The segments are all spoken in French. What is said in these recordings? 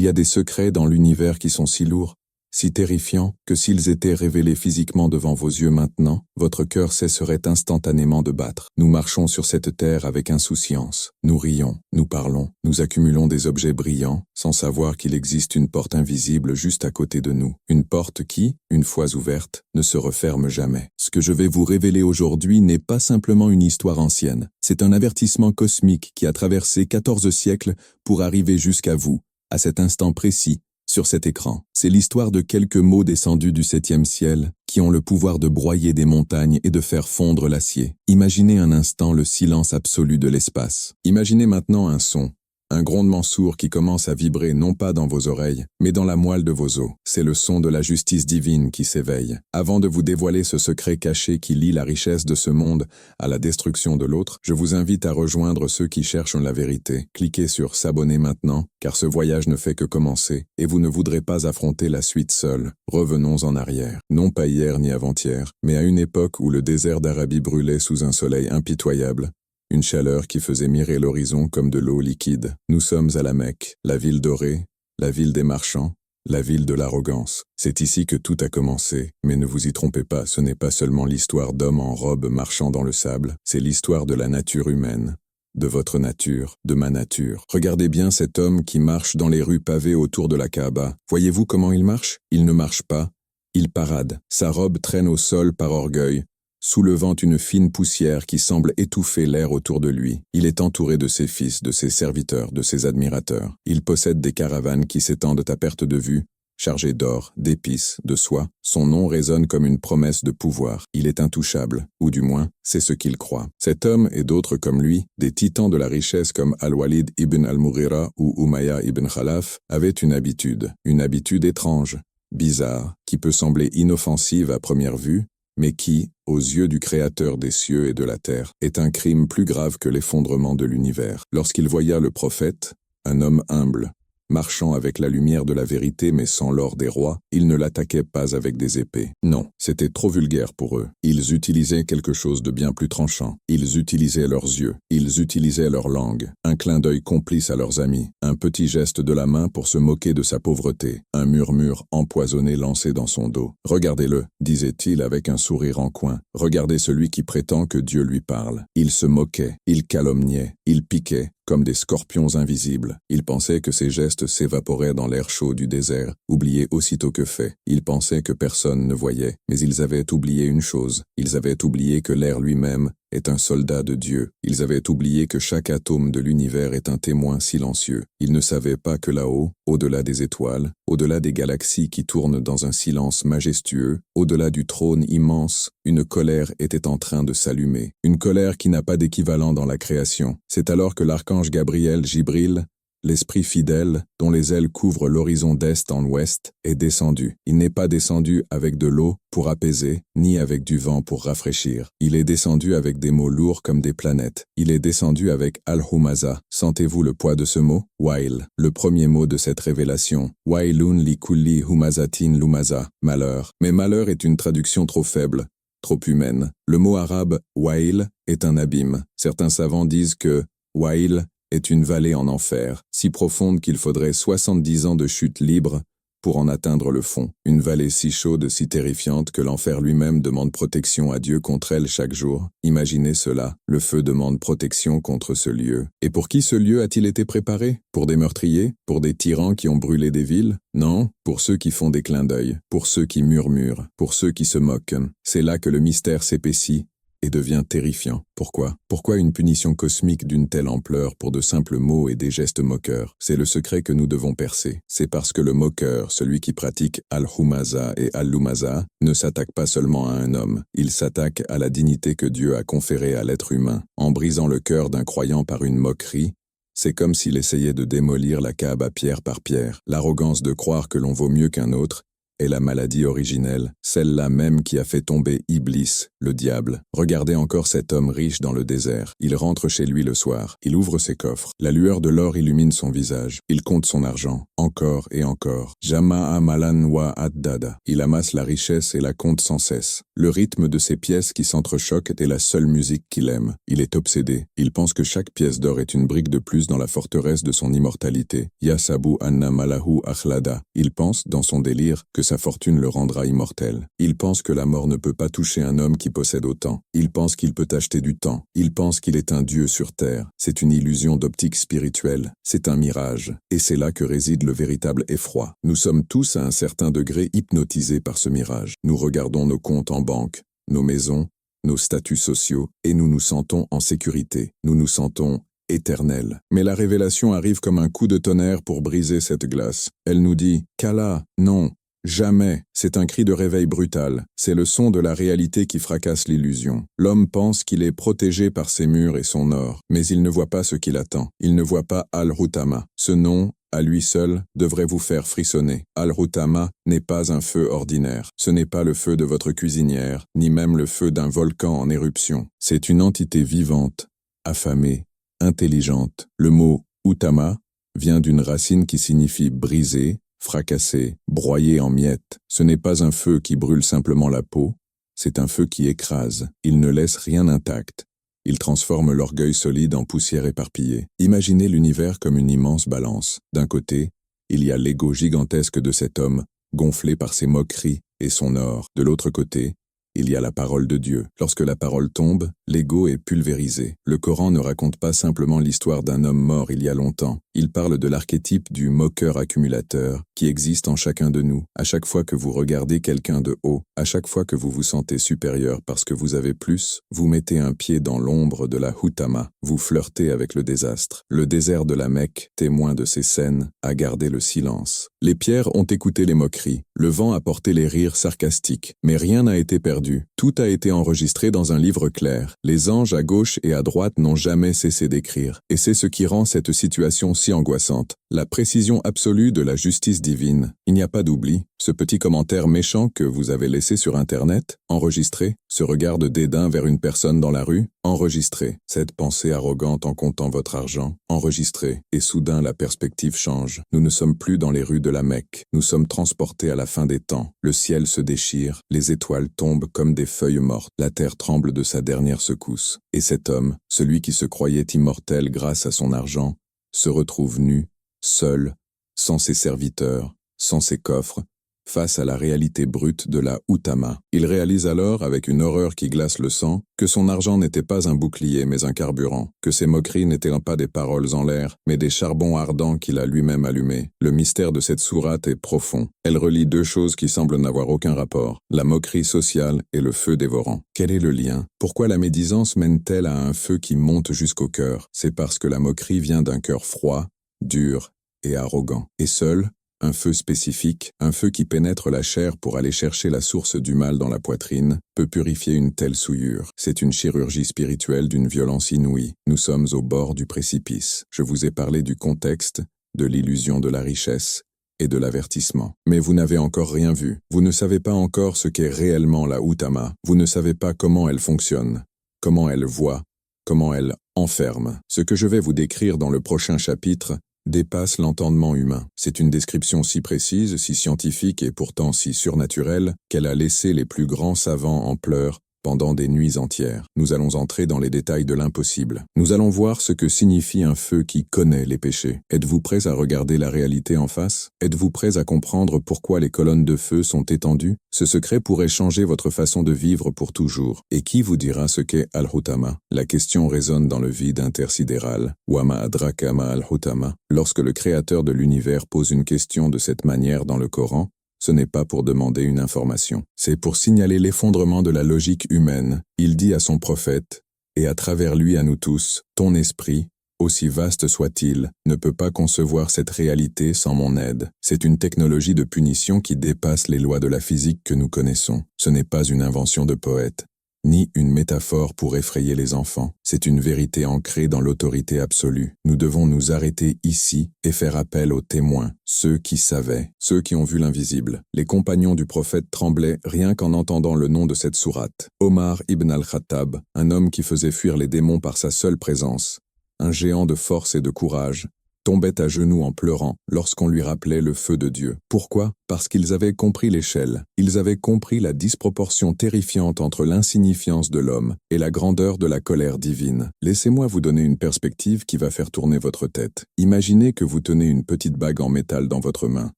Il y a des secrets dans l'univers qui sont si lourds, si terrifiants, que s'ils étaient révélés physiquement devant vos yeux maintenant, votre cœur cesserait instantanément de battre. Nous marchons sur cette terre avec insouciance. Nous rions, nous parlons, nous accumulons des objets brillants, sans savoir qu'il existe une porte invisible juste à côté de nous. Une porte qui, une fois ouverte, ne se referme jamais. Ce que je vais vous révéler aujourd'hui n'est pas simplement une histoire ancienne. C'est un avertissement cosmique qui a traversé 14 siècles pour arriver jusqu'à vous, à cet instant précis, sur cet écran. C'est l'histoire de quelques mots descendus du 7e ciel qui ont le pouvoir de broyer des montagnes et de faire fondre l'acier. Imaginez un instant le silence absolu de l'espace. Imaginez maintenant un son, un grondement sourd qui commence à vibrer non pas dans vos oreilles, mais dans la moelle de vos os. C'est le son de la justice divine qui s'éveille. Avant de vous dévoiler ce secret caché qui lie la richesse de ce monde à la destruction de l'autre, je vous invite à rejoindre ceux qui cherchent la vérité. Cliquez sur s'abonner maintenant, car ce voyage ne fait que commencer, et vous ne voudrez pas affronter la suite seul. Revenons en arrière. Non pas hier ni avant-hier, mais à une époque où le désert d'Arabie brûlait sous un soleil impitoyable. Une chaleur qui faisait mirer l'horizon comme de l'eau liquide. Nous sommes à la Mecque, la ville dorée, la ville des marchands, la ville de l'arrogance. C'est ici que tout a commencé, mais ne vous y trompez pas, ce n'est pas seulement l'histoire d'hommes en robe marchant dans le sable, c'est l'histoire de la nature humaine, de votre nature, de ma nature. Regardez bien cet homme qui marche dans les rues pavées autour de la Kaaba. Voyez-vous comment il marche? Il ne marche pas, il parade. Sa robe traîne au sol par orgueil, soulevant une fine poussière qui semble étouffer l'air autour de lui. Il est entouré de ses fils, de ses serviteurs, de ses admirateurs. Il possède des caravanes qui s'étendent à perte de vue, chargées d'or, d'épices, de soie. Son nom résonne comme une promesse de pouvoir. Il est intouchable, ou du moins, c'est ce qu'il croit. Cet homme et d'autres comme lui, des titans de la richesse comme Al-Walid ibn al-Mughira ou Umayya ibn Khalaf, avaient une habitude étrange, bizarre, qui peut sembler inoffensive à première vue, mais qui, aux yeux du Créateur des cieux et de la terre, est un crime plus grave que l'effondrement de l'univers. Lorsqu'il voya le prophète, un homme humble, marchant avec la lumière de la vérité mais sans l'or des rois, ils ne l'attaquaient pas avec des épées. Non, c'était trop vulgaire pour eux. Ils utilisaient quelque chose de bien plus tranchant. Ils utilisaient leurs yeux, ils utilisaient leur langue, un clin d'œil complice à leurs amis, un petit geste de la main pour se moquer de sa pauvreté, un murmure empoisonné lancé dans son dos. « Regardez-le » disait-il avec un sourire en coin. « Regardez celui qui prétend que Dieu lui parle. » Il se moquait, il calomniait, il piquait, comme des scorpions invisibles. Il pensait que ses gestes s'évaporaient dans l'air chaud du désert, oubliés aussitôt que fait. Il pensait que personne ne voyait, mais ils avaient oublié une chose. Ils avaient oublié que l'air lui-même est un soldat de Dieu. Ils avaient oublié que chaque atome de l'univers est un témoin silencieux. Ils ne savaient pas que là-haut, au-delà des étoiles, au-delà des galaxies qui tournent dans un silence majestueux, au-delà du trône immense, une colère était en train de s'allumer. Une colère qui n'a pas d'équivalent dans la création. C'est alors que l'archange Gabriel Jibril, l'esprit fidèle, dont les ailes couvrent l'horizon d'est en ouest, est descendu. Il n'est pas descendu avec de l'eau pour apaiser, ni avec du vent pour rafraîchir. Il est descendu avec des mots lourds comme des planètes. Il est descendu avec Al-Humaza. Sentez-vous le poids de ce mot? Wail, le premier mot de cette révélation. Wailun li kulli humazatin lumaza, malheur. Mais malheur est une traduction trop faible, trop humaine. Le mot arabe wail est un abîme. Certains savants disent que wail est une vallée en enfer, si profonde qu'il faudrait 70 ans de chute libre pour en atteindre le fond. Une vallée si chaude, si terrifiante que l'enfer lui-même demande protection à Dieu contre elle chaque jour. Imaginez cela, le feu demande protection contre ce lieu. Et pour qui ce lieu a-t-il été préparé? Pour des meurtriers? Pour des tyrans qui ont brûlé des villes? Non, pour ceux qui font des clins d'œil, pour ceux qui murmurent, pour ceux qui se moquent. C'est là que le mystère s'épaissit et devient terrifiant. Pourquoi? Pourquoi une punition cosmique d'une telle ampleur pour de simples mots et des gestes moqueurs? C'est le secret que nous devons percer. C'est parce que le moqueur, celui qui pratique Al-Humaza et Al-Lumaza, ne s'attaque pas seulement à un homme, il s'attaque à la dignité que Dieu a conférée à l'être humain. En brisant le cœur d'un croyant par une moquerie, c'est comme s'il essayait de démolir la Kaaba pierre par pierre. L'arrogance de croire que l'on vaut mieux qu'un autre est la maladie originelle, celle-là même qui a fait tomber Iblis, le diable. Regardez encore cet homme riche dans le désert. Il rentre chez lui le soir. Il ouvre ses coffres. La lueur de l'or illumine son visage. Il compte son argent. Encore et encore. Jama'a malan wa addada. Il amasse la richesse et la compte sans cesse. Le rythme de ses pièces qui s'entrechoquent est la seule musique qu'il aime. Il est obsédé. Il pense que chaque pièce d'or est une brique de plus dans la forteresse de son immortalité. Yasabu anna malahu akhlada. Il pense, dans son délire, que sa fortune le rendra immortel. Il pense que la mort ne peut pas toucher un homme qui possède autant. Il pense qu'il peut acheter du temps. Il pense qu'il est un dieu sur terre. C'est une illusion d'optique spirituelle. C'est un mirage. Et c'est là que réside le véritable effroi. Nous sommes tous à un certain degré hypnotisés par ce mirage. Nous regardons nos comptes en banque, nos maisons, nos statuts sociaux, et nous nous sentons en sécurité. Nous nous sentons éternels. Mais la révélation arrive comme un coup de tonnerre pour briser cette glace. Elle nous dit « Kala, non ». Jamais. C'est un cri de réveil brutal. C'est le son de la réalité qui fracasse l'illusion. L'homme pense qu'il est protégé par ses murs et son or, mais il ne voit pas ce qu'il attend. Il ne voit pas Al-Hutama. Ce nom, à lui seul, devrait vous faire frissonner. Al-Hutama n'est pas un feu ordinaire. Ce n'est pas le feu de votre cuisinière, ni même le feu d'un volcan en éruption. C'est une entité vivante, affamée, intelligente. Le mot « Utama » vient d'une racine qui signifie « briser », fracassé, broyé en miettes. Ce n'est pas un feu qui brûle simplement la peau, c'est un feu qui écrase. Il ne laisse rien intact. Il transforme l'orgueil solide en poussière éparpillée. Imaginez l'univers comme une immense balance. D'un côté, il y a l'ego gigantesque de cet homme, gonflé par ses moqueries et son or. De l'autre côté, il y a la parole de Dieu. Lorsque la parole tombe, l'ego est pulvérisé. Le Coran ne raconte pas simplement l'histoire d'un homme mort il y a longtemps. Il parle de l'archétype du moqueur accumulateur qui existe en chacun de nous. À chaque fois que vous regardez quelqu'un de haut, à chaque fois que vous vous sentez supérieur parce que vous avez plus, vous mettez un pied dans l'ombre de la Hutama. Vous flirtez avec le désastre. Le désert de la Mecque, témoin de ces scènes, a gardé le silence. Les pierres ont écouté les moqueries. Le vent a porté les rires sarcastiques. Mais rien n'a été perdu. Tout a été enregistré dans un livre clair. Les anges à gauche et à droite n'ont jamais cessé d'écrire. Et c'est ce qui rend cette situation si angoissante. La précision absolue de la justice divine. Il n'y a pas d'oubli. Ce petit commentaire méchant que vous avez laissé sur Internet, enregistré. Ce regard de dédain vers une personne dans la rue, enregistré. Cette pensée arrogante en comptant votre argent, enregistré. Et soudain la perspective change. Nous ne sommes plus dans les rues de la Mecque. Nous sommes transportés à la fin des temps. Le ciel se déchire. Les étoiles tombent comme des feuilles mortes. La terre tremble de sa dernière secousse. Et cet homme, celui qui se croyait immortel grâce à son argent, se retrouve nu, seul, sans ses serviteurs, sans ses coffres, face à la réalité brute de la Hutama. Il réalise alors, avec une horreur qui glace le sang, que son argent n'était pas un bouclier mais un carburant, que ses moqueries n'étaient pas des paroles en l'air, mais des charbons ardents qu'il a lui-même allumés. Le mystère de cette sourate est profond. Elle relie deux choses qui semblent n'avoir aucun rapport, la moquerie sociale et le feu dévorant. Quel est le lien? Pourquoi la médisance mène-t-elle à un feu qui monte jusqu'au cœur? C'est parce que la moquerie vient d'un cœur froid, dur et arrogant. Et seul, un feu spécifique, un feu qui pénètre la chair pour aller chercher la source du mal dans la poitrine, peut purifier une telle souillure. C'est une chirurgie spirituelle d'une violence inouïe. Nous sommes au bord du précipice. Je vous ai parlé du contexte, de l'illusion de la richesse et de l'avertissement. Mais vous n'avez encore rien vu. Vous ne savez pas encore ce qu'est réellement la Hutama. Vous ne savez pas comment elle fonctionne, comment elle voit, comment elle enferme. Ce que je vais vous décrire dans le prochain chapitre dépasse l'entendement humain. C'est une description si précise, si scientifique et pourtant si surnaturelle qu'elle a laissé les plus grands savants en pleurs pendant des nuits entières. Nous allons entrer dans les détails de l'impossible. Nous allons voir ce que signifie un feu qui connaît les péchés. Êtes-vous prêts à regarder la réalité en face? Êtes-vous prêts à comprendre pourquoi les colonnes de feu sont étendues? Ce secret pourrait changer votre façon de vivre pour toujours. Et qui vous dira ce qu'est Al-Hutama? La question résonne dans le vide intersidéral. Wama adraka ma Al-Hutama. Lorsque le créateur de l'univers pose une question de cette manière dans le Coran, ce n'est pas pour demander une information. C'est pour signaler l'effondrement de la logique humaine. Il dit à son prophète, et à travers lui à nous tous, ton esprit, aussi vaste soit-il, ne peut pas concevoir cette réalité sans mon aide. C'est une technologie de punition qui dépasse les lois de la physique que nous connaissons. Ce n'est pas une invention de poète. ni une métaphore pour effrayer les enfants. C'est une vérité ancrée dans l'autorité absolue. Nous devons nous arrêter ici et faire appel aux témoins, ceux qui savaient, ceux qui ont vu l'invisible. Les compagnons du prophète tremblaient rien qu'en entendant le nom de cette sourate. Omar ibn al-Khattab, un homme qui faisait fuir les démons par sa seule présence, un géant de force et de courage, tombait à genoux en pleurant lorsqu'on lui rappelait le feu de Dieu. Pourquoi? Parce qu'ils avaient compris l'échelle. Ils avaient compris la disproportion terrifiante entre l'insignifiance de l'homme et la grandeur de la colère divine. Laissez-moi vous donner une perspective qui va faire tourner votre tête. Imaginez que vous tenez une petite bague en métal dans votre main.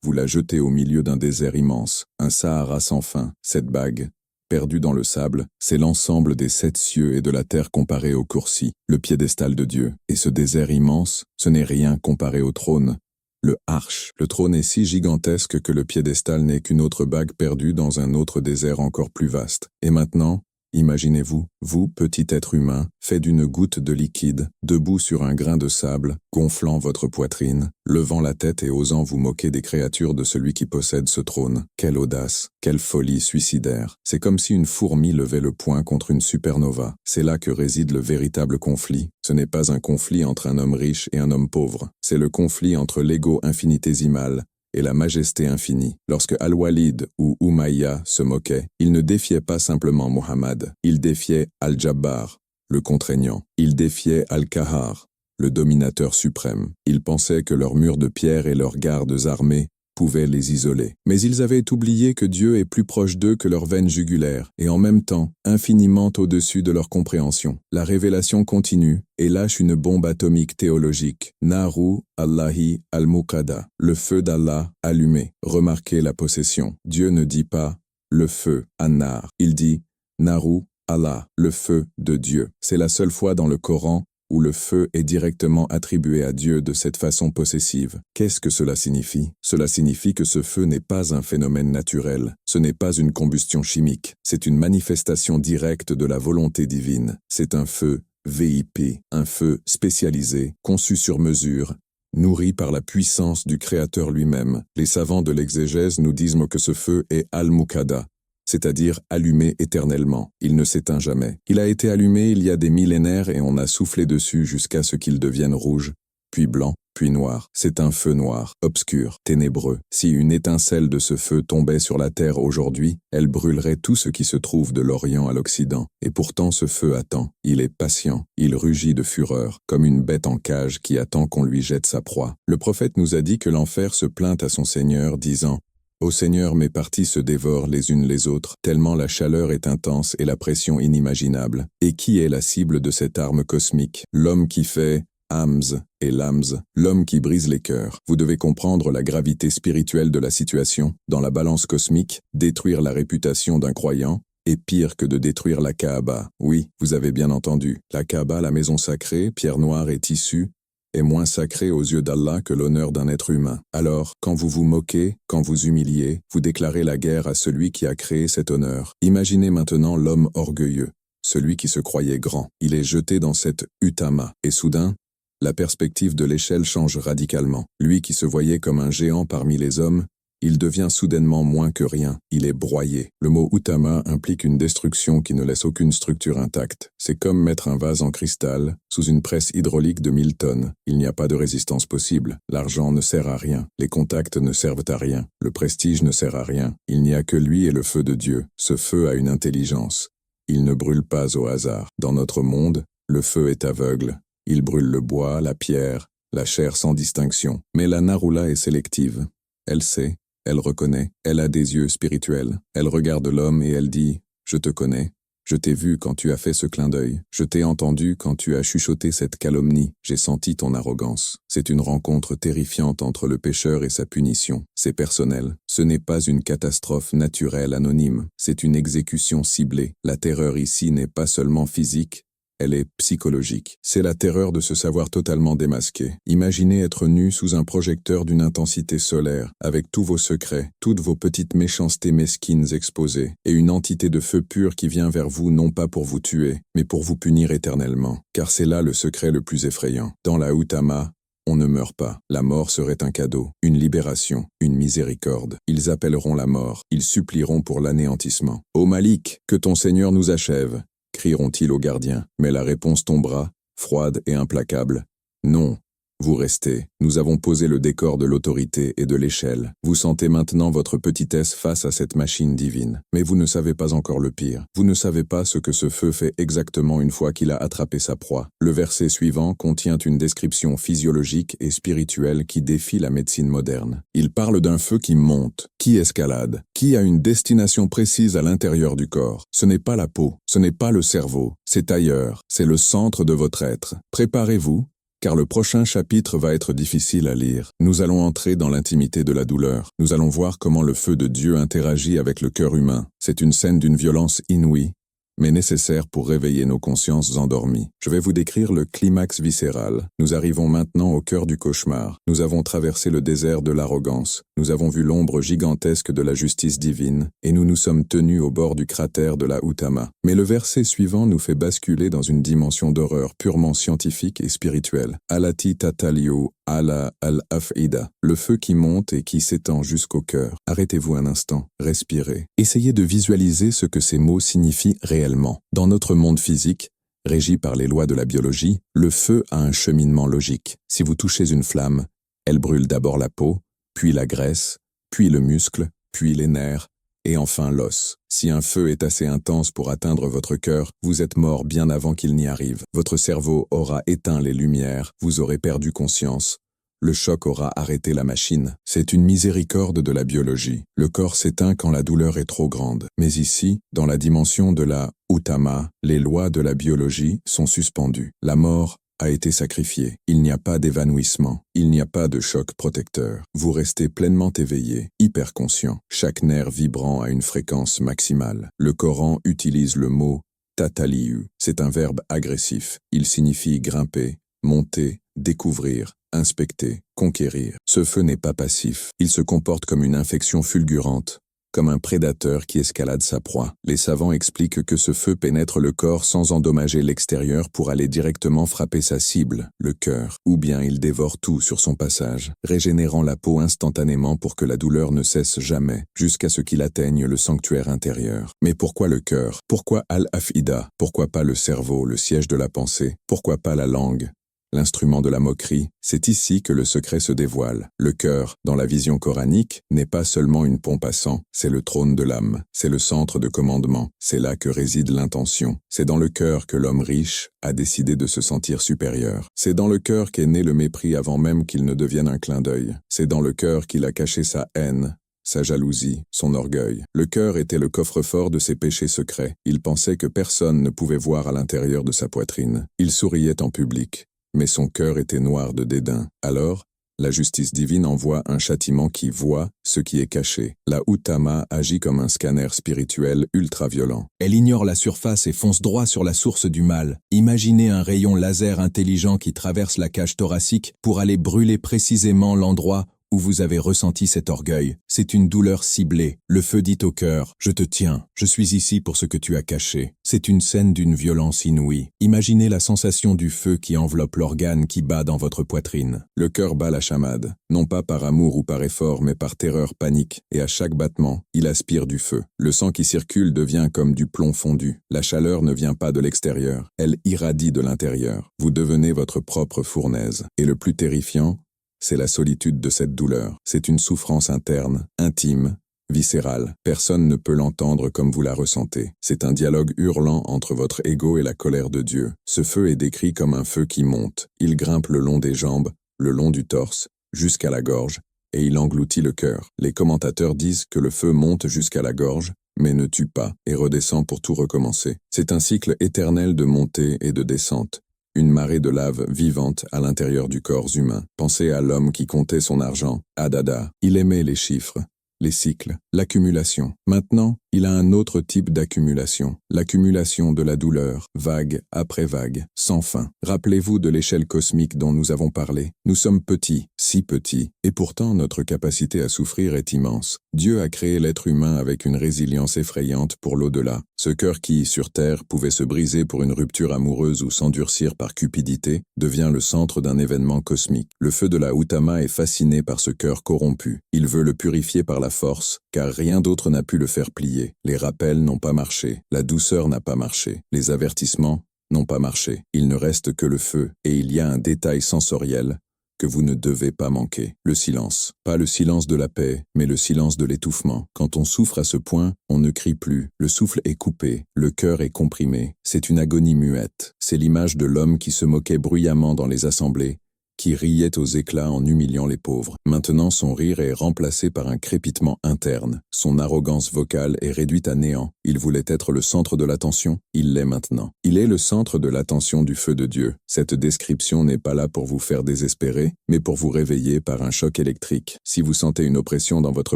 Vous la jetez au milieu d'un désert immense, un Sahara sans fin. Cette bague, perdue dans le sable, c'est l'ensemble des 7 cieux et de la terre comparé au Kursi, le piédestal de Dieu. Et ce désert immense, ce n'est rien comparé au trône. Le Arsh. Le trône est si gigantesque que le piédestal n'est qu'une autre bague perdue dans un autre désert encore plus vaste. Et maintenant, imaginez-vous, vous, petit être humain, fait d'une goutte de liquide, debout sur un grain de sable, gonflant votre poitrine, levant la tête et osant vous moquer des créatures de celui qui possède ce trône. Quelle audace, quelle folie suicidaire. C'est comme si une fourmi levait le poing contre une supernova. C'est là que réside le véritable conflit. Ce n'est pas un conflit entre un homme riche et un homme pauvre. C'est le conflit entre l'ego infinitésimal et la majesté infinie. Lorsque Al-Walid ou Umayya se moquaient, ils ne défiaient pas simplement Muhammad, ils défiaient Al-Jabbar, le contraignant. Ils défiaient Al-Kahar, le dominateur suprême. Ils pensaient que leurs murs de pierre et leurs gardes armés pouvaient les isoler. Mais ils avaient oublié que Dieu est plus proche d'eux que leurs veines jugulaires, et en même temps, infiniment au-dessus de leur compréhension. La révélation continue et lâche une bombe atomique théologique. Naru Allahi al-Muqada, le feu d'Allah allumé. Remarquez la possession. Dieu ne dit pas le feu, An-Nar. Il dit Naru Allah, le feu de Dieu. C'est la seule fois dans le Coran où le feu est directement attribué à Dieu de cette façon possessive. Qu'est-ce que cela signifie? Cela signifie que ce feu n'est pas un phénomène naturel, ce n'est pas une combustion chimique, c'est une manifestation directe de la volonté divine. C'est un feu VIP, un feu spécialisé, conçu sur mesure, nourri par la puissance du Créateur lui-même. Les savants de l'exégèse nous disent que ce feu est Al-Muqada, c'est-à-dire allumé éternellement. Il ne s'éteint jamais. Il a été allumé il y a des millénaires et on a soufflé dessus jusqu'à ce qu'il devienne rouge, puis blanc, puis noir. C'est un feu noir, obscur, ténébreux. Si une étincelle de ce feu tombait sur la terre aujourd'hui, elle brûlerait tout ce qui se trouve de l'Orient à l'Occident. Et pourtant ce feu attend. Il est patient. Il rugit de fureur, comme une bête en cage qui attend qu'on lui jette sa proie. Le prophète nous a dit que l'enfer se plaint à son Seigneur, disant « Ô Seigneur, mes parties se dévorent les unes les autres, tellement la chaleur est intense et la pression inimaginable. Et qui est la cible de cette arme cosmique? L'homme qui fait Hamz et Lamz, l'homme qui brise les cœurs. Vous devez comprendre la gravité spirituelle de la situation. Dans la balance cosmique, détruire la réputation d'un croyant est pire que de détruire la Kaaba. Oui, vous avez bien entendu. La Kaaba, la maison sacrée, pierre noire et tissu, est moins sacré aux yeux d'Allah que l'honneur d'un être humain. Alors, quand vous vous moquez, quand vous humiliez, vous déclarez la guerre à celui qui a créé cet honneur. Imaginez maintenant l'homme orgueilleux, celui qui se croyait grand. Il est jeté dans cette Utama, et soudain, la perspective de l'échelle change radicalement. Lui qui se voyait comme un géant parmi les hommes, il devient soudainement moins que rien, il est broyé. Le mot Utama implique une destruction qui ne laisse aucune structure intacte. C'est comme mettre un vase en cristal, sous une presse hydraulique de 1000 tonnes. Il n'y a pas de résistance possible. L'argent ne sert à rien. Les contacts ne servent à rien. Le prestige ne sert à rien. Il n'y a que lui et le feu de Dieu. Ce feu a une intelligence. Il ne brûle pas au hasard. Dans notre monde, le feu est aveugle. Il brûle le bois, la pierre, la chair sans distinction. Mais la Narula est sélective. Elle sait. Elle reconnaît, elle a des yeux spirituels. Elle regarde l'homme et elle dit « Je te connais, je t'ai vu quand tu as fait ce clin d'œil, je t'ai entendu quand tu as chuchoté cette calomnie, j'ai senti ton arrogance. » C'est une rencontre terrifiante entre le pécheur et sa punition. C'est personnel. Ce n'est pas une catastrophe naturelle anonyme, c'est une exécution ciblée. La terreur ici n'est pas seulement physique, elle est psychologique. C'est la terreur de se savoir totalement démasqué. Imaginez être nu sous un projecteur d'une intensité solaire, avec tous vos secrets, toutes vos petites méchancetés mesquines exposées, et une entité de feu pur qui vient vers vous non pas pour vous tuer, mais pour vous punir éternellement. Car c'est là le secret le plus effrayant. Dans la Utama, on ne meurt pas. La mort serait un cadeau, une libération, une miséricorde. Ils appelleront la mort, ils supplieront pour l'anéantissement. Ô Malik, que ton Seigneur nous achève. crieront-ils au gardien. Mais la réponse tombera, froide et implacable. Non. Vous restez. Nous avons posé le décor de l'autorité et de l'échelle. Vous sentez maintenant votre petitesse face à cette machine divine. Mais vous ne savez pas encore le pire. Vous ne savez pas ce que ce feu fait exactement une fois qu'il a attrapé sa proie. Le verset suivant contient une description physiologique et spirituelle qui défie la médecine moderne. Il parle d'un feu qui monte, qui escalade, qui a une destination précise à l'intérieur du corps. Ce n'est pas la peau, ce n'est pas le cerveau, c'est ailleurs, c'est le centre de votre être. Préparez-vous, car le prochain chapitre va être difficile à lire. Nous allons entrer dans l'intimité de la douleur. Nous allons voir comment le feu de Dieu interagit avec le cœur humain. C'est une scène d'une violence inouïe, mais nécessaire pour réveiller nos consciences endormies. Je vais vous décrire le climax viscéral. Nous arrivons maintenant au cœur du cauchemar. Nous avons traversé le désert de l'arrogance. Nous avons vu l'ombre gigantesque de la justice divine, et nous nous sommes tenus au bord du cratère de la Utama. Mais le verset suivant nous fait basculer dans une dimension d'horreur purement scientifique et spirituelle. Alati tataliu ala al-af'ida. Le feu qui monte et qui s'étend jusqu'au cœur. Arrêtez-vous un instant. Respirez. Essayez de visualiser ce que ces mots signifient réellement. Dans notre monde physique, régi par les lois de la biologie, le feu a un cheminement logique. Si vous touchez une flamme, elle brûle d'abord la peau, puis la graisse, puis le muscle, puis les nerfs, et enfin l'os. Si un feu est assez intense pour atteindre votre cœur, vous êtes mort bien avant qu'il n'y arrive. Votre cerveau aura éteint les lumières, vous aurez perdu conscience. Le choc aura arrêté la machine. C'est une miséricorde de la biologie. Le corps s'éteint quand la douleur est trop grande. Mais ici, dans la dimension de la Utama, les lois de la biologie sont suspendues. La mort a été sacrifiée. Il n'y a pas d'évanouissement. Il n'y a pas de choc protecteur. Vous restez pleinement éveillé, hyper conscient, chaque nerf vibrant à une fréquence maximale. Le Coran utilise le mot tataliu. C'est un verbe agressif. Il signifie grimper, monter, découvrir, inspecter, conquérir. Ce feu n'est pas passif. Il se comporte comme une infection fulgurante, comme un prédateur qui escalade sa proie. Les savants expliquent que ce feu pénètre le corps sans endommager l'extérieur pour aller directement frapper sa cible, le cœur, ou bien il dévore tout sur son passage, régénérant la peau instantanément pour que la douleur ne cesse jamais, jusqu'à ce qu'il atteigne le sanctuaire intérieur. Mais pourquoi le cœur? Pourquoi al-af'ida? Pourquoi pas le cerveau, le siège de la pensée? Pourquoi pas la langue? L'instrument de la moquerie, c'est ici que le secret se dévoile. Le cœur, dans la vision coranique, n'est pas seulement une pompe à sang, c'est le trône de l'âme, c'est le centre de commandement, c'est là que réside l'intention. C'est dans le cœur que l'homme riche a décidé de se sentir supérieur. C'est dans le cœur qu'est né le mépris avant même qu'il ne devienne un clin d'œil. C'est dans le cœur qu'il a caché sa haine, sa jalousie, son orgueil. Le cœur était le coffre-fort de ses péchés secrets. Il pensait que personne ne pouvait voir à l'intérieur de sa poitrine. Il souriait en public, mais son cœur était noir de dédain. Alors, la justice divine envoie un châtiment qui voit ce qui est caché. La Utama agit comme un scanner spirituel ultra-violent. Elle ignore la surface et fonce droit sur la source du mal. Imaginez un rayon laser intelligent qui traverse la cage thoracique pour aller brûler précisément l'endroit où vous avez ressenti cet orgueil. C'est une douleur ciblée. Le feu dit au cœur, « Je te tiens, je suis ici pour ce que tu as caché ». C'est une scène d'une violence inouïe. Imaginez la sensation du feu qui enveloppe l'organe qui bat dans votre poitrine. Le cœur bat la chamade, non pas par amour ou par effort, mais par terreur, panique, et à chaque battement, il aspire du feu. Le sang qui circule devient comme du plomb fondu. La chaleur ne vient pas de l'extérieur, elle irradie de l'intérieur. Vous devenez votre propre fournaise. Et le plus terrifiant, c'est la solitude de cette douleur. C'est une souffrance interne, intime, viscérale. Personne ne peut l'entendre comme vous la ressentez. C'est un dialogue hurlant entre votre ego et la colère de Dieu. Ce feu est décrit comme un feu qui monte. Il grimpe le long des jambes, le long du torse, jusqu'à la gorge, et il engloutit le cœur. Les commentateurs disent que le feu monte jusqu'à la gorge, mais ne tue pas, et redescend pour tout recommencer. C'est un cycle éternel de montée et de descente. Une marée de lave vivante à l'intérieur du corps humain. Pensez à l'homme qui comptait son argent, Adada. Il aimait les chiffres, les cycles, l'accumulation. Maintenant, il a un autre type d'accumulation, l'accumulation de la douleur, vague après vague, sans fin. Rappelez-vous de l'échelle cosmique dont nous avons parlé. Nous sommes petits, si petits, et pourtant notre capacité à souffrir est immense. Dieu a créé l'être humain avec une résilience effrayante pour l'au-delà. Ce cœur qui, sur Terre, pouvait se briser pour une rupture amoureuse ou s'endurcir par cupidité, devient le centre d'un événement cosmique. Le feu de la Utama est fasciné par ce cœur corrompu. Il veut le purifier par la la force, car rien d'autre n'a pu le faire plier. Les rappels n'ont pas marché, la douceur n'a pas marché, les avertissements n'ont pas marché. Il ne reste que le feu, et il y a un détail sensoriel que vous ne devez pas manquer. Le silence. Pas le silence de la paix, mais le silence de l'étouffement. Quand on souffre à ce point, on ne crie plus. Le souffle est coupé, le cœur est comprimé. C'est une agonie muette. C'est l'image de l'homme qui se moquait bruyamment dans les assemblées, qui riait aux éclats en humiliant les pauvres. Maintenant, son rire est remplacé par un crépitement interne. Son arrogance vocale est réduite à néant. Il voulait être le centre de l'attention, il l'est maintenant. Il est le centre de l'attention du feu de Dieu. Cette description n'est pas là pour vous faire désespérer, mais pour vous réveiller par un choc électrique. Si vous sentez une oppression dans votre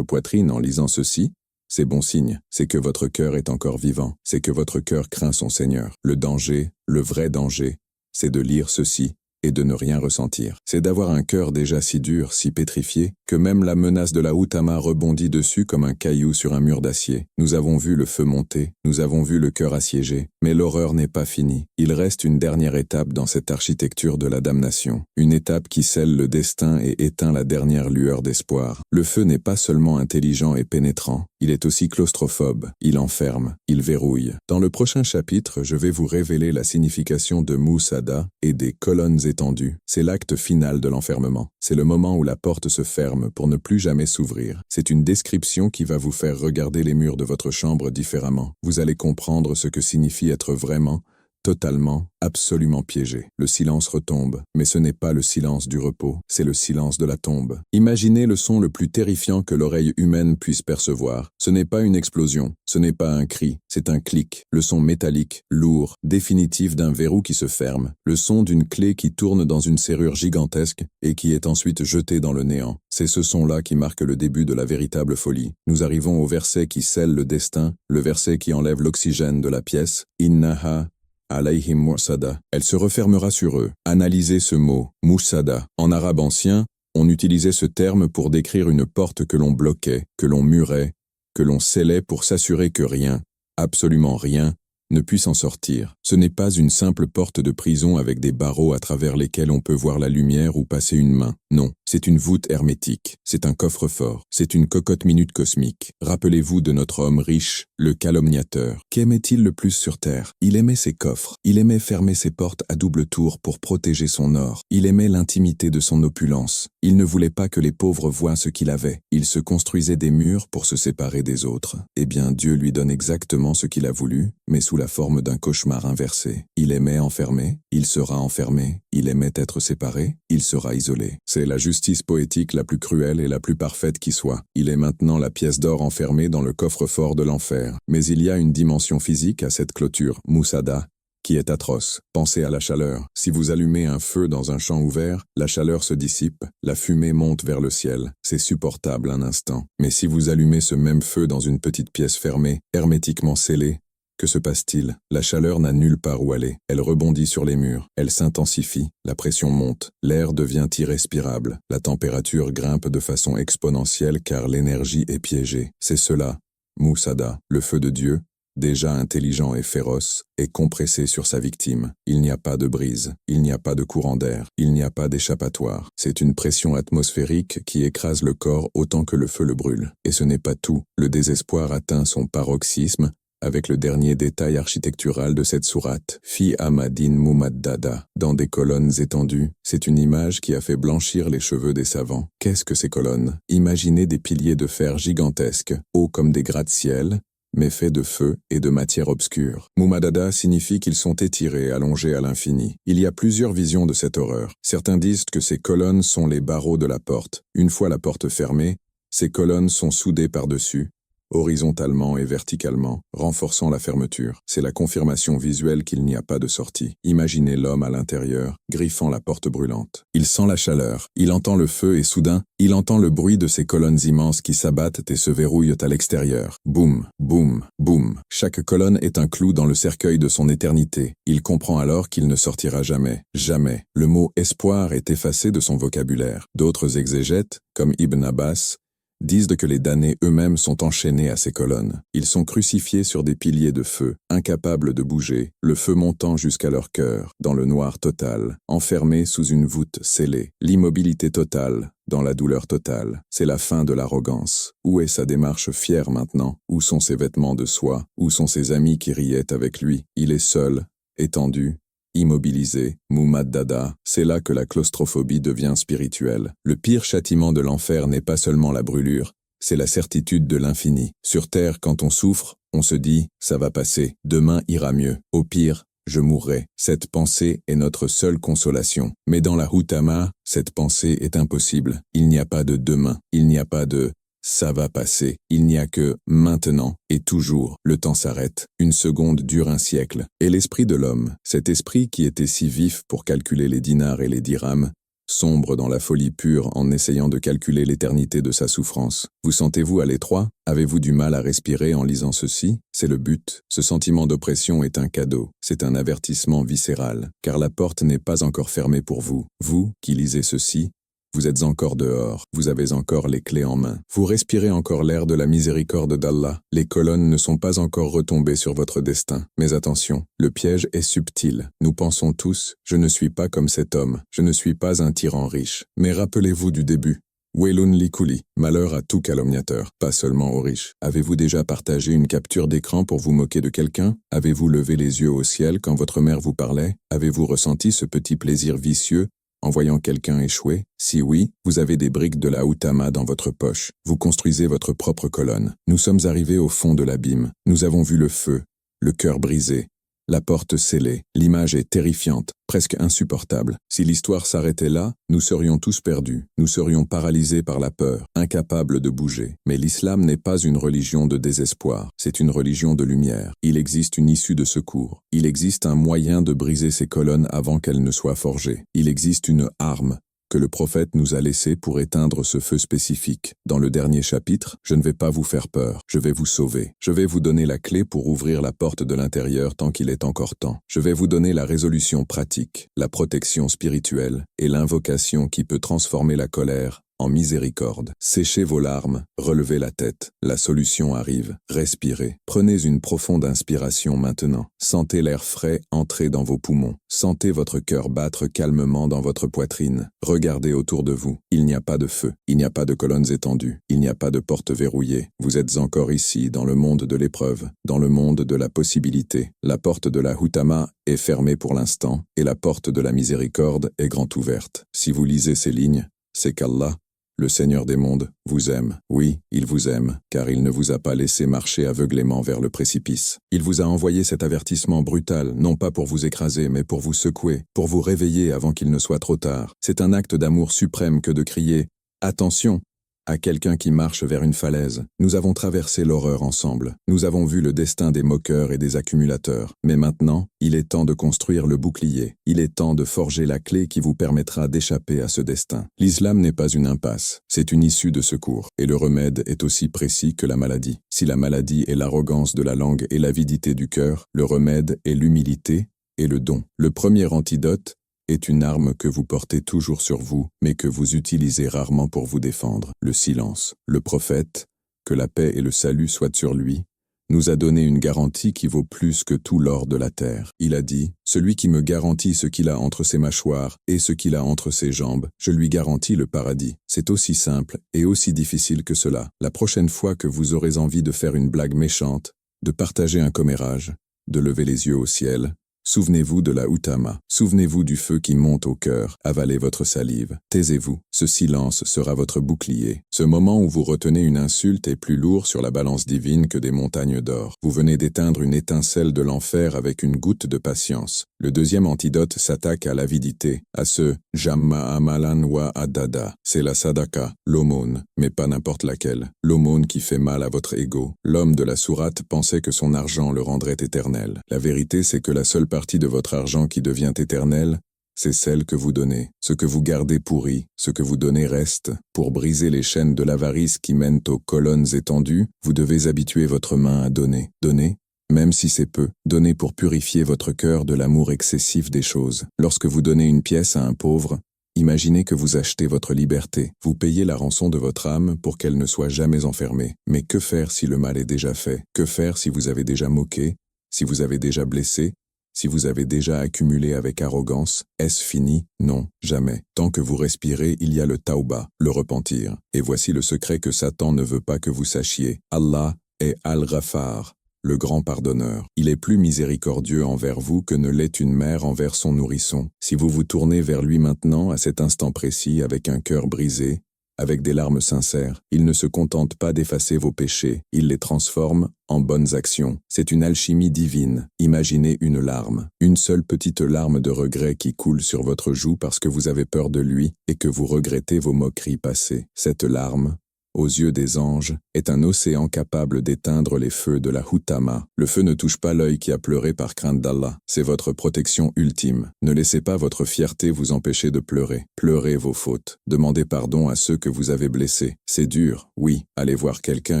poitrine en lisant ceci, c'est bon signe, c'est que votre cœur est encore vivant, c'est que votre cœur craint son Seigneur. Le danger, le vrai danger, c'est de lire ceci et de ne rien ressentir. C'est d'avoir un cœur déjà si dur, si pétrifié, que même la menace de la Houtama rebondit dessus comme un caillou sur un mur d'acier. Nous avons vu le feu monter, nous avons vu le cœur assiégé, mais l'horreur n'est pas finie. Il reste une dernière étape dans cette architecture de la damnation. Une étape qui scelle le destin et éteint la dernière lueur d'espoir. Le feu n'est pas seulement intelligent et pénétrant, il est aussi claustrophobe, il enferme, il verrouille. Dans le prochain chapitre, je vais vous révéler la signification de Musada et des colonnes étendues. C'est l'acte final de l'enfermement. C'est le moment où la porte se ferme pour ne plus jamais s'ouvrir. C'est une description qui va vous faire regarder les murs de votre chambre différemment. Vous allez comprendre ce que signifie être vraiment, totalement, absolument piégé. Le silence retombe, mais ce n'est pas le silence du repos, c'est le silence de la tombe. Imaginez le son le plus terrifiant que l'oreille humaine puisse percevoir. Ce n'est pas une explosion, ce n'est pas un cri, c'est un clic, le son métallique, lourd, définitif d'un verrou qui se ferme, le son d'une clé qui tourne dans une serrure gigantesque et qui est ensuite jetée dans le néant. C'est ce son-là qui marque le début de la véritable folie. Nous arrivons au verset qui scelle le destin, le verset qui enlève l'oxygène de la pièce. Innaha alayhim mursada. Elle se refermera sur eux. Analysez ce mot, mursada. En arabe ancien, on utilisait ce terme pour décrire une porte que l'on bloquait, que l'on murait, que l'on scellait pour s'assurer que rien, absolument rien, ne puisse en sortir. Ce n'est pas une simple porte de prison avec des barreaux à travers lesquels on peut voir la lumière ou passer une main. Non, c'est une voûte hermétique, c'est un coffre-fort, c'est une cocotte-minute cosmique. Rappelez-vous de notre homme riche, le calomniateur. Qu'aimait-il le plus sur terre? Il aimait ses coffres, il aimait fermer ses portes à double tour pour protéger son or, il aimait l'intimité de son opulence. Il ne voulait pas que les pauvres voient ce qu'il avait. Il se construisait des murs pour se séparer des autres. Eh bien, Dieu lui donne exactement ce qu'il a voulu, mais sous la forme d'un cauchemar inversé. Il aimait enfermer, il sera enfermé. Il aimait être séparé, il sera isolé. C'est la justice poétique la plus cruelle et la plus parfaite qui soit. Il est maintenant la pièce d'or enfermée dans le coffre-fort de l'enfer. Mais il y a une dimension physique à cette clôture, Musada, qui est atroce. Pensez à la chaleur. Si vous allumez un feu dans un champ ouvert, la chaleur se dissipe, la fumée monte vers le ciel. C'est supportable un instant. Mais si vous allumez ce même feu dans une petite pièce fermée, hermétiquement scellée, que se passe-t-il? La chaleur n'a nulle part où aller. Elle rebondit sur les murs. Elle s'intensifie. La pression monte. L'air devient irrespirable. La température grimpe de façon exponentielle car l'énergie est piégée. C'est cela, Musada, le feu de Dieu, déjà intelligent et féroce, est compressé sur sa victime. Il n'y a pas de brise, il n'y a pas de courant d'air, il n'y a pas d'échappatoire. C'est une pression atmosphérique qui écrase le corps autant que le feu le brûle. Et ce n'est pas tout. Le désespoir atteint son paroxysme avec le dernier détail architectural de cette sourate, Fi Amadin Mumaddada, dans des colonnes étendues. C'est une image qui a fait blanchir les cheveux des savants. Qu'est-ce que ces colonnes? Imaginez des piliers de fer gigantesques, hauts comme des gratte-ciel, mais faits de feu et de matière obscure. Mumaddada signifie qu'ils sont étirés, allongés à l'infini. Il y a plusieurs visions de cette horreur. Certains disent que ces colonnes sont les barreaux de la porte. Une fois la porte fermée, ces colonnes sont soudées par-dessus, horizontalement et verticalement, renforçant la fermeture. C'est la confirmation visuelle qu'il n'y a pas de sortie. Imaginez l'homme à l'intérieur, griffant la porte brûlante. Il sent la chaleur, il entend le feu et soudain, il entend le bruit de ces colonnes immenses qui s'abattent et se verrouillent à l'extérieur. Boum, boum, boum. Chaque colonne est un clou dans le cercueil de son éternité. Il comprend alors qu'il ne sortira jamais. Jamais. Le mot espoir est effacé de son vocabulaire. D'autres exégètes, comme Ibn Abbas, disent que les damnés eux-mêmes sont enchaînés à ces colonnes. Ils sont crucifiés sur des piliers de feu, incapables de bouger, le feu montant jusqu'à leur cœur, dans le noir total, enfermés sous une voûte scellée. L'immobilité totale, dans la douleur totale, c'est la fin de l'arrogance. Où est sa démarche fière maintenant? Où sont ses vêtements de soie? Où sont ses amis qui riaient avec lui? Il est seul, étendu, immobilisé, Moumaddada, c'est là que la claustrophobie devient spirituelle. Le pire châtiment de l'enfer n'est pas seulement la brûlure, c'est la certitude de l'infini. Sur terre, quand on souffre, on se dit « ça va passer, demain ira mieux, au pire, je mourrai ». Cette pensée est notre seule consolation. Mais dans la Huttama, cette pensée est impossible. Il n'y a pas de demain, il n'y a pas de ça va passer, il n'y a que maintenant et toujours. Le temps s'arrête, une seconde dure un siècle. Et l'esprit de l'homme, cet esprit qui était si vif pour calculer les dinars et les dirhams, sombre dans la folie pure en essayant de calculer l'éternité de sa souffrance. Vous sentez-vous à l'étroit? Avez-vous du mal à respirer en lisant ceci? C'est le but. Ce sentiment d'oppression est un cadeau. C'est un avertissement viscéral, car la porte n'est pas encore fermée pour vous. Vous, qui lisez ceci, vous êtes encore dehors, vous avez encore les clés en main. Vous respirez encore l'air de la miséricorde d'Allah. Les colonnes ne sont pas encore retombées sur votre destin. Mais attention, le piège est subtil. Nous pensons tous, je ne suis pas comme cet homme, je ne suis pas un tyran riche. Mais rappelez-vous du début. Waylun likuli, malheur à tout calomniateur, pas seulement aux riches. Avez-vous déjà partagé une capture d'écran pour vous moquer de quelqu'un? Avez-vous levé les yeux au ciel quand votre mère vous parlait? Avez-vous ressenti ce petit plaisir vicieux en voyant quelqu'un échouer? Si oui, vous avez des briques de la Huttama dans votre poche. Vous construisez votre propre colonne. Nous sommes arrivés au fond de l'abîme. Nous avons vu le feu, le cœur brisé, la porte scellée. L'image est terrifiante, presque insupportable. Si l'histoire s'arrêtait là, nous serions tous perdus. Nous serions paralysés par la peur, incapables de bouger. Mais l'islam n'est pas une religion de désespoir, c'est une religion de lumière. Il existe une issue de secours. Il existe un moyen de briser ces colonnes avant qu'elles ne soient forgées. Il existe une arme que le prophète nous a laissée pour éteindre ce feu spécifique. Dans le dernier chapitre, je ne vais pas vous faire peur, je vais vous sauver. Je vais vous donner la clé pour ouvrir la porte de l'intérieur tant qu'il est encore temps. Je vais vous donner la résolution pratique, la protection spirituelle et l'invocation qui peut transformer la colère en miséricorde. Séchez vos larmes, relevez la tête. La solution arrive. Respirez. Prenez une profonde inspiration maintenant. Sentez l'air frais entrer dans vos poumons. Sentez votre cœur battre calmement dans votre poitrine. Regardez autour de vous. Il n'y a pas de feu. Il n'y a pas de colonnes étendues. Il n'y a pas de porte verrouillée. Vous êtes encore ici, dans le monde de l'épreuve, dans le monde de la possibilité. La porte de la Huttama est fermée pour l'instant, et la porte de la miséricorde est grand ouverte. Si vous lisez ces lignes, c'est qu'Allah, le Seigneur des mondes, vous aime. Oui, il vous aime, car il ne vous a pas laissé marcher aveuglément vers le précipice. Il vous a envoyé cet avertissement brutal, non pas pour vous écraser, mais pour vous secouer, pour vous réveiller avant qu'il ne soit trop tard. C'est un acte d'amour suprême que de crier « Attention !» à quelqu'un qui marche vers une falaise. Nous avons traversé l'horreur ensemble. Nous avons vu le destin des moqueurs et des accumulateurs. Mais maintenant, il est temps de construire le bouclier. Il est temps de forger la clé qui vous permettra d'échapper à ce destin. L'islam n'est pas une impasse, c'est une issue de secours. Et le remède est aussi précis que la maladie. Si la maladie est l'arrogance de la langue et l'avidité du cœur, le remède est l'humilité et le don. Le premier antidote est une arme que vous portez toujours sur vous, mais que vous utilisez rarement pour vous défendre. Le silence. Le prophète, que la paix et le salut soient sur lui, nous a donné une garantie qui vaut plus que tout l'or de la terre. Il a dit, « Celui qui me garantit ce qu'il a entre ses mâchoires et ce qu'il a entre ses jambes, je lui garantis le paradis. » C'est aussi simple et aussi difficile que cela. La prochaine fois que vous aurez envie de faire une blague méchante, de partager un commérage, de lever les yeux au ciel, souvenez-vous de la Huttama. Souvenez-vous du feu qui monte au cœur. Avalez votre salive. Taisez-vous. Ce silence sera votre bouclier. Ce moment où vous retenez une insulte est plus lourd sur la balance divine que des montagnes d'or. Vous venez d'éteindre une étincelle de l'enfer avec une goutte de patience. Le deuxième antidote s'attaque à l'avidité, à ce « jamma amalan wa adada ». C'est la sadaka, l'aumône, mais pas n'importe laquelle. L'aumône qui fait mal à votre ego. L'homme de la sourate pensait que son argent le rendrait éternel. La vérité, c'est que la seule partie de votre argent qui devient éternelle, c'est celle que vous donnez. Ce que vous gardez pourrit, ce que vous donnez reste. Pour briser les chaînes de l'avarice qui mènent aux colonnes étendues, vous devez habituer votre main à donner. Donner, même si c'est peu. Donner pour purifier votre cœur de l'amour excessif des choses. Lorsque vous donnez une pièce à un pauvre, Imaginez que vous achetez votre liberté. Vous payez la rançon de votre âme pour qu'elle ne soit jamais enfermée. Mais que faire si le mal est déjà fait? Que faire si vous avez déjà moqué? Si vous avez déjà blessé? Si vous avez déjà accumulé avec arrogance? Est-ce fini? Non, jamais. Tant que vous respirez, il y a le tauba, le repentir. Et voici le secret que Satan ne veut pas que vous sachiez. Allah est Al-Ghaffar, le grand pardonneur. Il est plus miséricordieux envers vous que ne l'est une mère envers son nourrisson. Si vous vous tournez vers lui maintenant, à cet instant précis, avec un cœur brisé, avec des larmes sincères, il ne se contente pas d'effacer vos péchés, il les transforme en bonnes actions. C'est une alchimie divine. Imaginez une larme, une seule petite larme de regret qui coule sur votre joue parce que vous avez peur de lui et que vous regrettez vos moqueries passées. Cette larme, aux yeux des anges, est un océan capable d'éteindre les feux de la Hutama. Le feu ne touche pas l'œil qui a pleuré par crainte d'Allah. C'est votre protection ultime. Ne laissez pas votre fierté vous empêcher de pleurer. Pleurez vos fautes. Demandez pardon à ceux que vous avez blessés. C'est dur, oui. Aller voir quelqu'un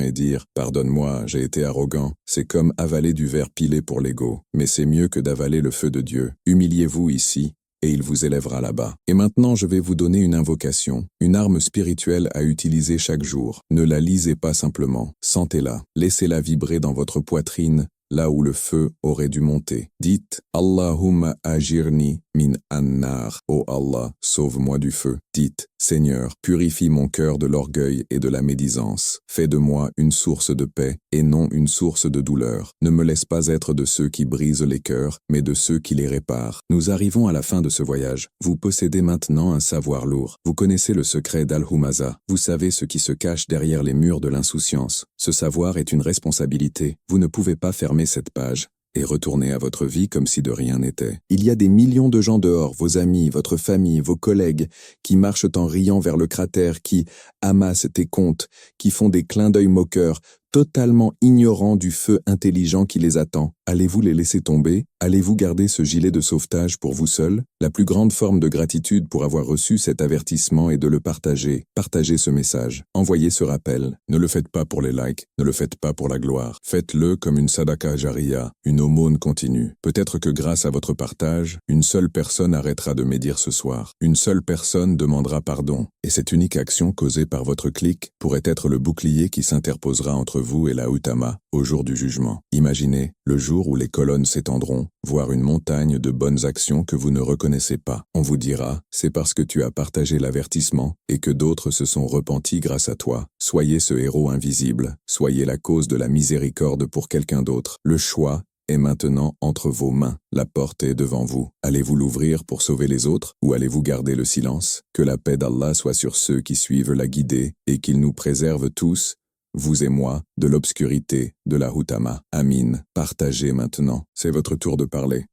et dire « Pardonne-moi, j'ai été arrogant », c'est comme avaler du verre pilé pour l'ego. Mais c'est mieux que d'avaler le feu de Dieu. Humiliez-vous ici, et il vous élèvera là-bas. Et maintenant, je vais vous donner une invocation, une arme spirituelle à utiliser chaque jour. Ne la lisez pas simplement, sentez-la, laissez-la vibrer dans votre poitrine, là où le feu aurait dû monter. Dites « Allahumma ajirni min an-nar » « Oh Allah, sauve-moi du feu. » Dites « Seigneur, purifie mon cœur de l'orgueil et de la médisance. Fais de moi une source de paix et non une source de douleur. Ne me laisse pas être de ceux qui brisent les cœurs, mais de ceux qui les réparent. » Nous arrivons à la fin de ce voyage. Vous possédez maintenant un savoir lourd. Vous connaissez le secret d'Al-Humaza. Vous savez ce qui se cache derrière les murs de l'insouciance. Ce savoir est une responsabilité. Vous ne pouvez pas fermer cette page et retourner à votre vie comme si de rien n'était. Il y a des millions de gens dehors, vos amis, votre famille, vos collègues, qui marchent en riant vers le cratère, qui amassent tes comptes, qui font des clins d'œil moqueurs, totalement ignorants du feu intelligent qui les attend. Allez-vous les laisser tomber? Allez-vous garder ce gilet de sauvetage pour vous seul? La plus grande forme de gratitude pour avoir reçu cet avertissement est de le partager. Partagez ce message. Envoyez ce rappel. Ne le faites pas pour les likes, ne le faites pas pour la gloire. Faites-le comme une sadaka jariya, une aumône continue. Peut-être que grâce à votre partage, une seule personne arrêtera de médire ce soir. Une seule personne demandera pardon. Et cette unique action causée par votre clic pourrait être le bouclier qui s'interposera entre vous et la Hutama au jour du jugement. Imaginez le jour où les colonnes s'étendront, voir une montagne de bonnes actions que vous ne reconnaissez pas. On vous dira, c'est parce que tu as partagé l'avertissement et que d'autres se sont repentis grâce à toi. Soyez ce héros invisible, soyez la cause de la miséricorde pour quelqu'un d'autre. Le choix est maintenant entre vos mains. La porte est devant vous. Allez-vous l'ouvrir pour sauver les autres ou allez-vous garder le silence? Que la paix d'Allah soit sur ceux qui suivent la guidée et qu'il nous préserve tous, vous et moi, de l'obscurité de la Hutama. Amin. Partagez maintenant. C'est votre tour de parler.